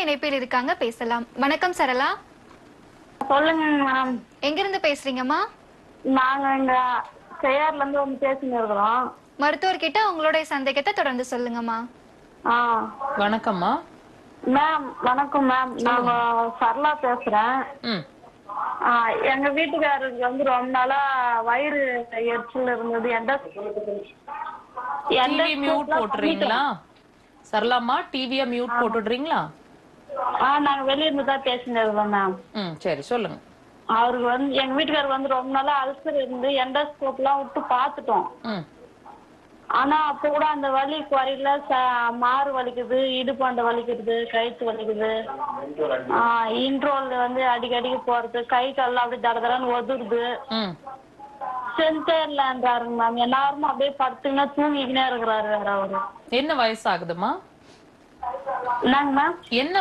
இணைப்பில் இருக்காங்க, பேசலாம். வணக்கம் சரளா. சொல்லுங்க மேம். எங்க இருந்து பேசுறீங்கம்மா? நாங்க இங்க செய்யார்ல இருந்து வந்து பேசிட்டு இருக்கிறோம். மருத்துவர்கிட்ட உங்களுடைய சந்தேகத்தை தொடர்ந்து சொல்லுங்கம்மா. ஆ வணக்கம்மா. மேம் வணக்கம் மேம். நாங்க சரளா பேசுறேன். ம். எங்க வீட்டுக்காரருக்கு வந்து ரொம்ப நாளா வயிறு எரிச்சல் இருந்தது. TV mute போட்டுறீங்களா? சரளாம்மா, டிவியை மியூட் போட்டுடுறீங்களா? நாங்க வெளிய இருந்து தான் பேசிட்டு இருக்கிறோம் மேம். ம், சரி சொல்லுங்க. அவருக்கு வந்து எங்க வீட்டுக்காரருக்கு வந்து ரொம்ப நாளா அல்சர் இருந்து எண்டோஸ்கோப்லாம் விட்டு பார்த்துட்டோம். ம். ஆனா அப்ப கூட அந்த வலி குறையில, மாறு வலிக்குது, இடுப்பாண்ட வலிக்குது, கழுத்து வலிக்குது. இன்ட்ரோல் வந்து அடிக்கடிக்கு போறது, கை கால்லாம் அப்படியே தட தடன்னு ஒதுருது. ம். சென்டே இல்லன்றாருங்க மேம். எல்லாரும் அப்படியே படுத்துக்கினா தூங்கிக்கினே இருக்கிறாரு வேற அவரு. என்ன வயசாகுதுமா? என்னங்க மேம்? என்ன